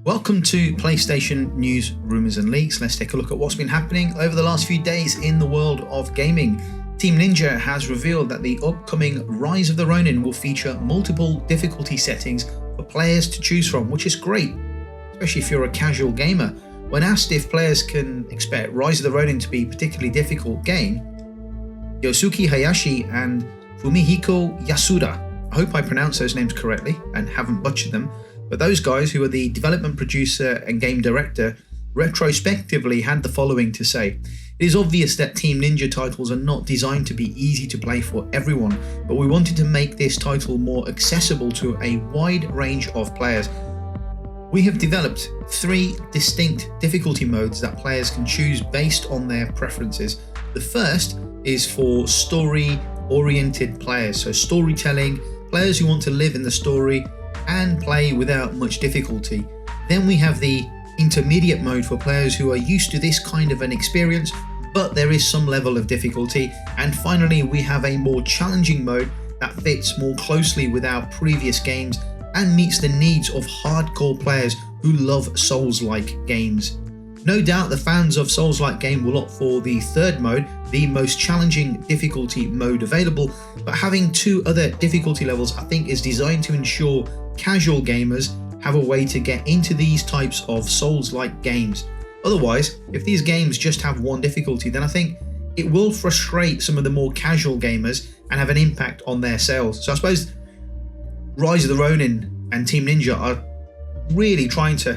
Welcome to PlayStation News, Rumours and Leaks. Let's take a look at what's been happening over the last few days in the world of gaming. Team Ninja has revealed that the upcoming Rise of the Ronin will feature multiple difficulty settings for players to choose from, which is great, especially if you're a casual gamer. When asked if players can expect Rise of the Ronin to be a particularly difficult game, Yosuke Hayashi and Fumihiko Yasuda, I hope I pronounced those names correctly and haven't butchered them, but those guys, who are the development producer and game director, retrospectively had the following to say. It is obvious that Team Ninja titles are not designed to be easy to play for everyone, but we wanted to make this title more accessible to a wide range of players. We have developed 3 distinct difficulty modes that players can choose based on their preferences. The first is for story-oriented players, so storytelling, players who want to live in the story and play without much difficulty. Then we have the intermediate mode for players who are used to this kind of an experience, but there is some level of difficulty. And finally, we have a more challenging mode that fits more closely with our previous games and meets the needs of hardcore players who love Souls-like games. No doubt the fans of Souls-like game will opt for the third mode, the most challenging difficulty mode available, but having 2 other difficulty levels I think is designed to ensure casual gamers have a way to get into these types of Souls-like games. Otherwise, if these games just have 1 difficulty, then I think it will frustrate some of the more casual gamers and have an impact on their sales. So I suppose Rise of the Ronin and Team Ninja are really trying to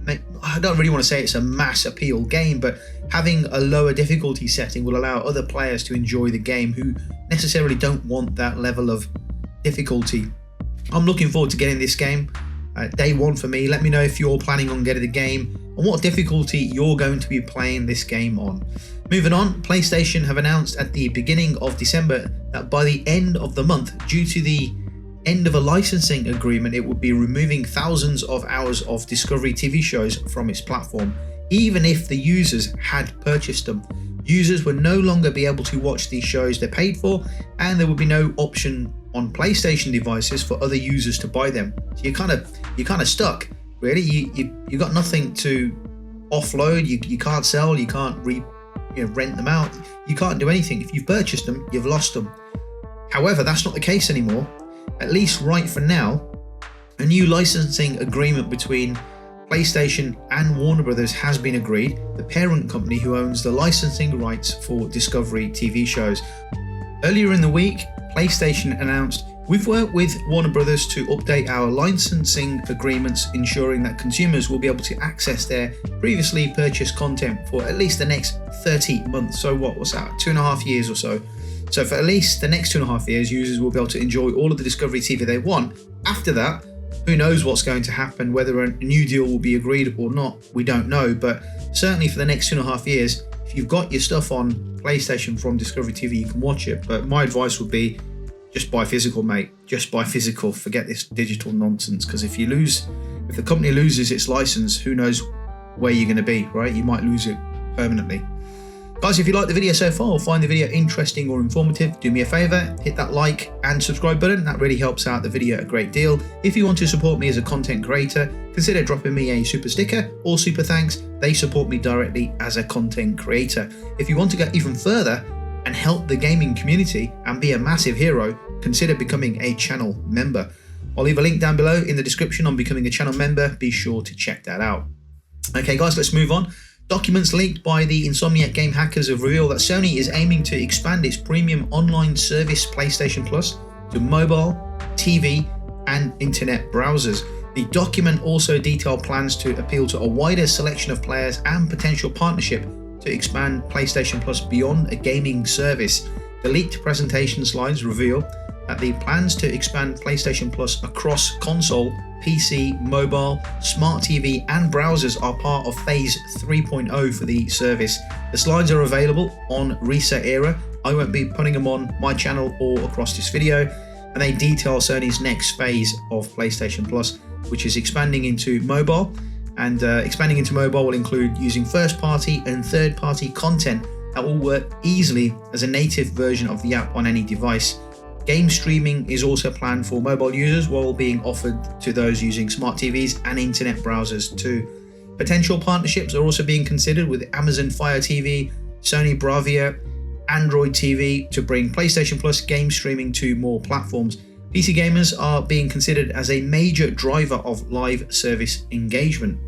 make, I don't really want to say it's a mass appeal game, but having a lower difficulty setting will allow other players to enjoy the game who necessarily don't want that level of difficulty. I'm looking forward to getting this game. Day 1 for me. Let me know if you're planning on getting the game and what difficulty you're going to be playing this game on. Moving on, PlayStation have announced at the beginning of December that by the end of the month, due to the end of a licensing agreement, it would be removing thousands of hours of Discovery TV shows from its platform, even if the users had purchased them. Users would no longer be able to watch these shows they paid for, and there would be no option on PlayStation devices for other users to buy them. So you're kind of stuck, really. You got nothing to offload. You can't sell. You can't rent them out. You can't do anything. If you've purchased them, you've lost them. However, that's not the case anymore. At least right for now. A new licensing agreement between PlayStation and Warner Brothers has been agreed, the parent company who owns the licensing rights for Discovery TV shows. Earlier in the week, PlayStation announced, "We've worked with Warner Brothers to update our licensing agreements, ensuring that consumers will be able to access their previously purchased content for at least the next 30 months. So what's that, 2.5 years or so? So for at least the next 2.5 years, users will be able to enjoy all of the Discovery TV they want. After that, who knows what's going to happen, whether a new deal will be agreed or not, we don't know. But certainly for the next 2.5 years, if you've got your stuff on PlayStation from Discovery TV, you can watch it. But my advice would be, just buy physical, mate. Just buy physical. Forget this digital nonsense. Because if the company loses its license, who knows where you're going to be, right? You might lose it permanently. Guys, if you like the video so far or find the video interesting or informative, do me a favour, hit that like and subscribe button. That really helps out the video a great deal. If you want to support me as a content creator, consider dropping me a super sticker or super thanks. They support me directly as a content creator. If you want to go even further and help the gaming community and be a massive hero, consider becoming a channel member. I'll leave a link down below in the description on becoming a channel member. Be sure to check that out. Okay guys, let's move on. Documents leaked by the Insomniac game hackers have revealed that Sony is aiming to expand its premium online service PlayStation Plus to mobile, TV and internet browsers. The document also detailed plans to appeal to a wider selection of players and potential partnership to expand PlayStation Plus beyond a gaming service. The leaked presentation slides reveal that the plans to expand PlayStation Plus across console, PC, mobile, smart TV and browsers are part of Phase 3.0 for the service. The slides are available on Reset Era. I won't be putting them on my channel or across this video, and they detail Sony's next phase of PlayStation Plus, which is expanding into mobile. And expanding into mobile will include using first-party and third-party content that will work easily as a native version of the app on any device. Game streaming is also planned for mobile users while being offered to those using smart TVs and internet browsers too. Potential partnerships are also being considered with Amazon Fire TV, Sony Bravia, Android TV to bring PlayStation Plus game streaming to more platforms. PC gamers are being considered as a major driver of live service engagement.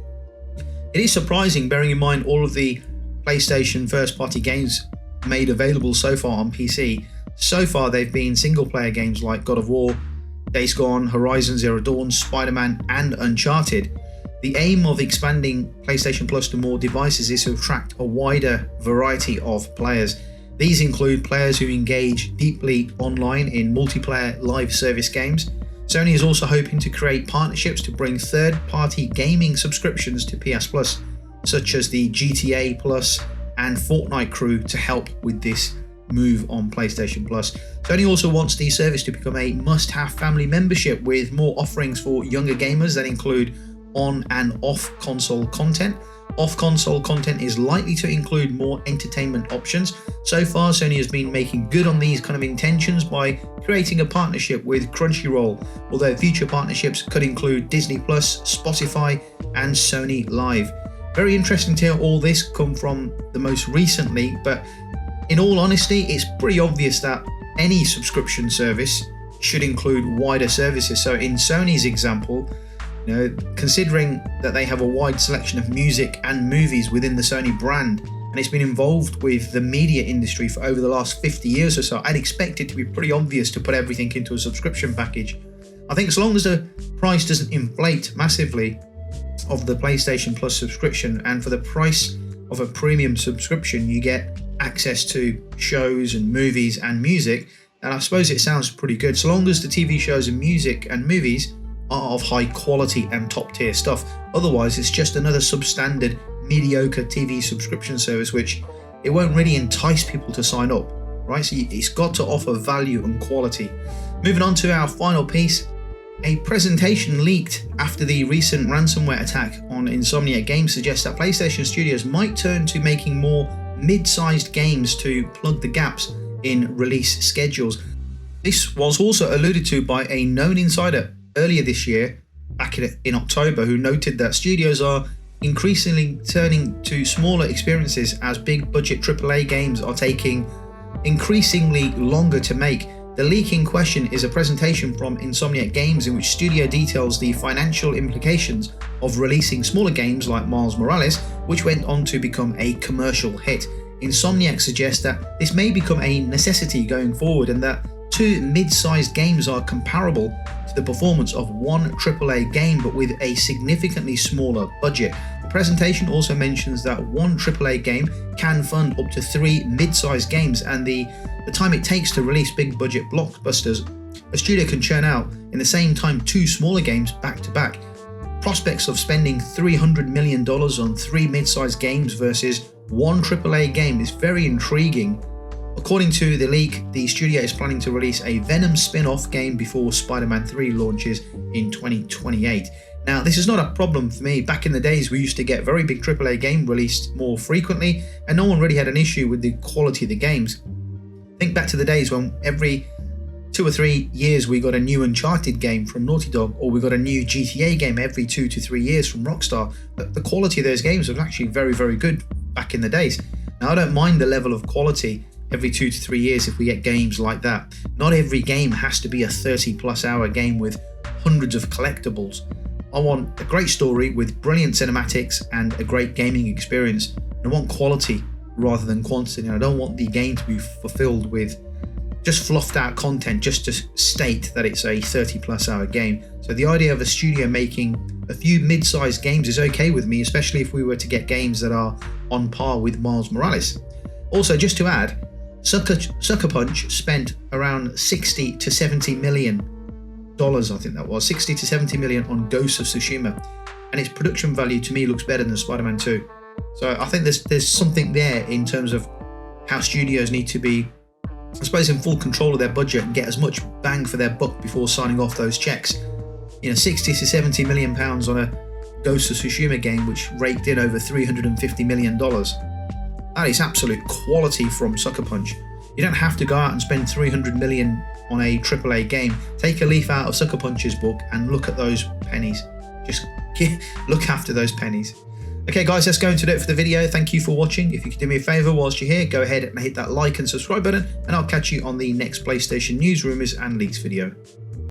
It is surprising, bearing in mind all of the PlayStation first-party games made available so far on PC. So far, they've been single-player games like God of War, Days Gone, Horizon Zero Dawn, Spider-Man, and Uncharted. The aim of expanding PlayStation Plus to more devices is to attract a wider variety of players. These include players who engage deeply online in multiplayer live service games. Sony is also hoping to create partnerships to bring third-party gaming subscriptions to PS Plus, such as the GTA Plus and Fortnite crew, to help with this move on PlayStation Plus. Sony also wants the service to become a must-have family membership with more offerings for younger gamers that include on and off console content. Off-console content is likely to include more entertainment options. So far, Sony has been making good on these kind of intentions by creating a partnership with Crunchyroll, although future partnerships could include Disney Plus, Spotify, and Sony Live. Very interesting to hear all this come from the most recently, but in all honesty, it's pretty obvious that any subscription service should include wider services. So in Sony's example, considering that they have a wide selection of music and movies within the Sony brand, and it's been involved with the media industry for over the last 50 years or so, I'd expect it to be pretty obvious to put everything into a subscription package. I think as long as the price doesn't inflate massively of the PlayStation Plus subscription, and for the price of a premium subscription you get access to shows and movies and music, and I suppose it sounds pretty good, so long as the TV shows and music and movies are of high quality and top tier stuff. Otherwise, it's just another substandard, mediocre TV subscription service, which it won't really entice people to sign up, right? So it's got to offer value and quality. Moving on to our final piece, a presentation leaked after the recent ransomware attack on Insomniac Games suggests that PlayStation Studios might turn to making more mid-sized games to plug the gaps in release schedules. This was also alluded to by a known insider earlier this year, back in October, who noted that studios are increasingly turning to smaller experiences as big budget AAA games are taking increasingly longer to make. The leak in question is a presentation from Insomniac Games in which studio details the financial implications of releasing smaller games like Miles Morales, which went on to become a commercial hit. Insomniac suggests that this may become a necessity going forward, and that two mid-sized games are comparable to the performance of one AAA game but with a significantly smaller budget. The presentation also mentions that one AAA game can fund up to 3 mid-sized games, and the time it takes to release big budget blockbusters, a studio can churn out in the same time 2 smaller games back to back. Prospects of spending $300 million on 3 mid-sized games versus one AAA game is very intriguing. According to the leak, the studio is planning to release a Venom spin-off game before Spider-Man 3 launches in 2028. Now, this is not a problem for me. Back in the days, we used to get very big AAA game released more frequently, and no one really had an issue with the quality of the games. Think back to the days when every 2 or 3 years we got a new Uncharted game from Naughty Dog, or we got a new GTA game every 2 to 3 years from Rockstar. But the quality of those games was actually very, very good back in the days. Now, I don't mind the level of quality every 2 to 3 years if we get games like that. Not every game has to be a 30+ hour game with hundreds of collectibles. I want a great story with brilliant cinematics and a great gaming experience. I want quality rather than quantity. I don't want the game to be fulfilled with just fluffed out content just to state that it's a 30+ hour game. So the idea of a studio making a few mid-sized games is okay with me, especially if we were to get games that are on par with Miles Morales. Also, just to add, Sucker Punch spent around $60 to $70 million, I think that was, $60 to $70 million on Ghost of Tsushima, and its production value to me looks better than Spider-Man 2. So I think there's something there in terms of how studios need to be, I suppose, in full control of their budget and get as much bang for their buck before signing off those checks. 60 to 70 million pounds on a Ghost of Tsushima game which raked in over $350 million. That is absolute quality from Sucker Punch. You don't have to go out and spend 300 million on a AAA game. Take a leaf out of Sucker Punch's book and look at those pennies. Just look after those pennies. Okay guys, that's going to do it for the video. Thank you for watching. If you could do me a favor whilst you're here, go ahead and hit that like and subscribe button, and I'll catch you on the next PlayStation news, rumors and leaks video.